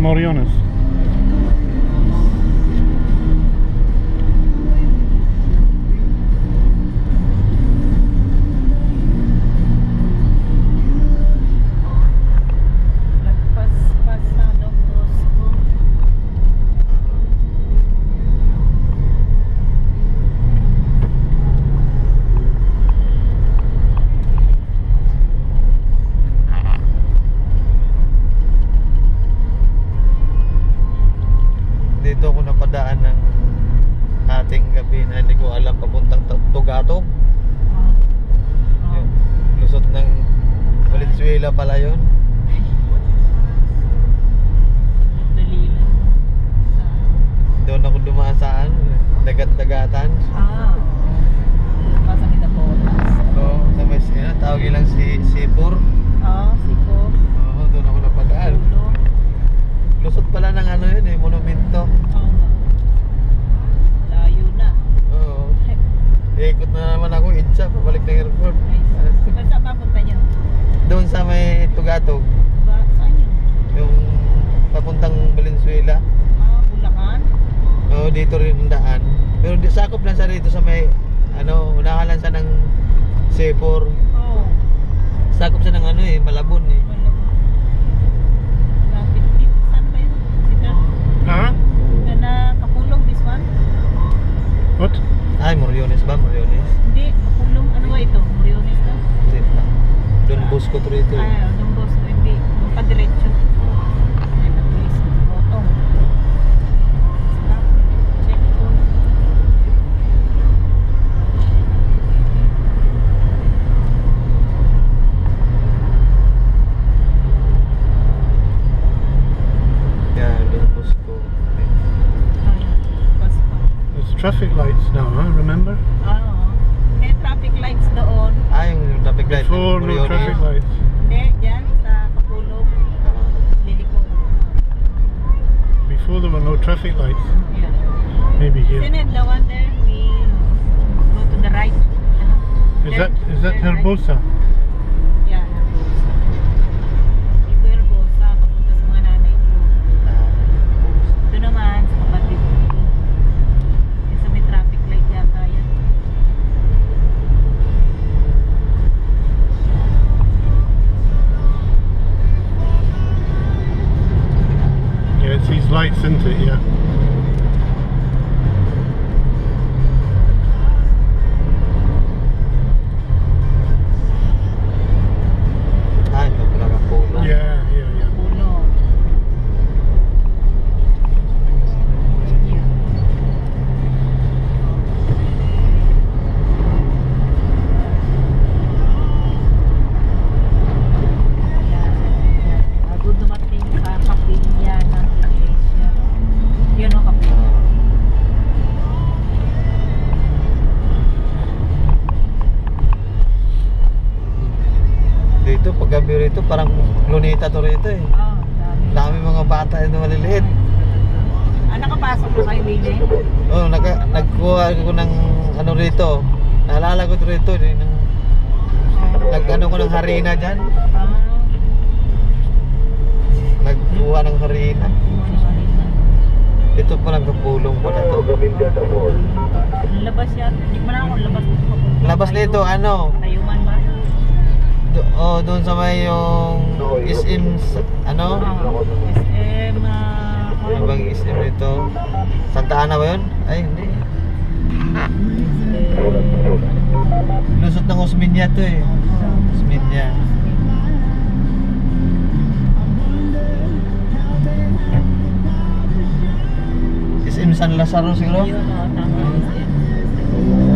Moriones. Dito ako napadaan ng ating gabi na hindi ko alam papuntang Tugatog. Yun, lusot ng Valenzuela pala yun. Doon ako dumaan saan? Dagat-dagatan. Pasang kita po. Oo, sa may tawagin lang si Sipur. Siko. Oo, doon ako napadaan. Lusot pala ng ano yun eh, monumento. Layo na. Oo. Ikot na naman ako, Itza, pabalik ng airport. Saan papunta nyo? Doon sa may Tugatog, Saan nyo? yung papuntang Valenzuela. Bulacan? Oo, dito rin ang daan. Pero sakop lang sa dito sa may, unahan lang siya ng Sipur. Sakop siya ng Malabon eh. Lapit dito. Saan ba yun? Dito? Huh? Na Kapulong, this one? What? Ay, Moriones ba? Moriones? Hindi, Kapulong. Ano ba ito? Moriones na? Don Bosco to rito eh. Yung boss ko. Hindi. Yung padiretso. Ay, nag-place. Botong. Stop. Check on. Yan, Don Bosco. Bus pa. There's traffic lights now, huh? Remember? May traffic lights doon. Ah, yung traffic light. Before, no Moriones. traffic lights. Hindi, dyan sa Kapulong. Ah. Liliko. Before there were no traffic lights. Yeah. Maybe here. Isn't it the one there? We go to the right. Is that Herbosa? Yeah, Herbosa. Dito Herbosa, papunta sa mga nanay ko. Ito naman, sa kapatid ko. Yung sa may traffic light yata yan. Yeah, it's these lights, isn't it? Yeah. Ah, ito pala Kapulong. Yeah, yeah, yeah. Pulo. Yeah. Bago dumating sa kapilya ng iglesia. Yun o kapilya. Dito, pag gabi rito, parang lunita to rito eh. Dami. Dami mga bata na maliliit. Nakapasok na kayo, Lili? Oo, nagkuha ko ng rito. Naalala ko to rito. Nag-ano ko ng harina dyan. Nagkuha ng harina. Ito pa lang Kapulong pala to. Labas yan. Hindi mo na ako labas dito. Labas nito, Tayuman ba? doon sa may yung SM, SM, Ano bang SM nito? Santa Ana ba yun? Ay, hindi. Lusot ng Osmeña to eh. Osmeña. SM San Lazaro siguro? Ayun, tama. SM.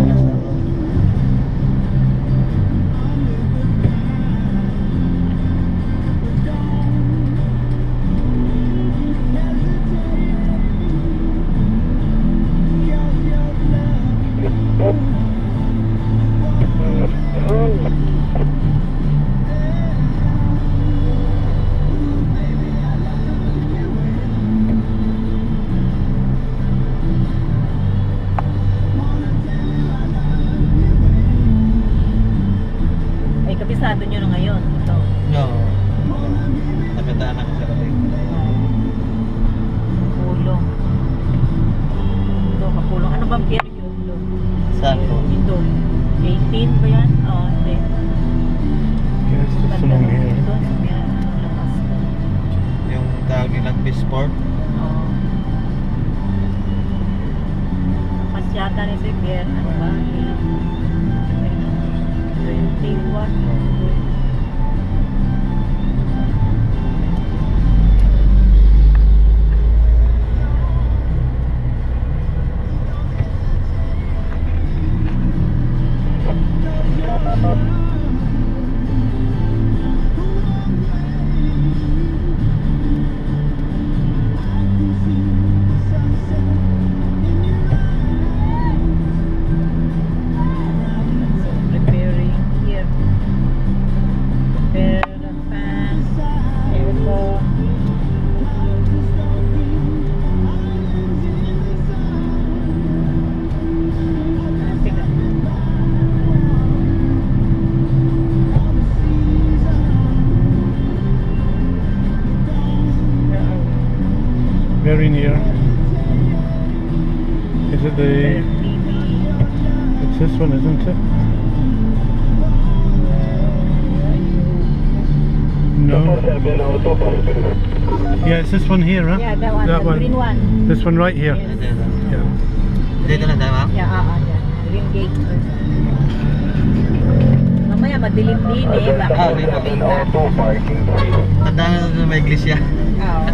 Sport. Oo. Pasyata ni si Pierre, ano ba? 21. Preparing here. Prepare the fans, aircon. Teka. Where are we? Very near. Is it Prepare the? TV. It's this one, isn't it? No. Yeah, it's this one here, huh? Yeah, that one, That the green one. This one right here. Yes. Yeah. Dito na tayo, ma'am? Yeah, yan. Green gate. Mamaya madilim din eh. Baka Ah, hindi may makita. Tandaan na may iglesia. Oo.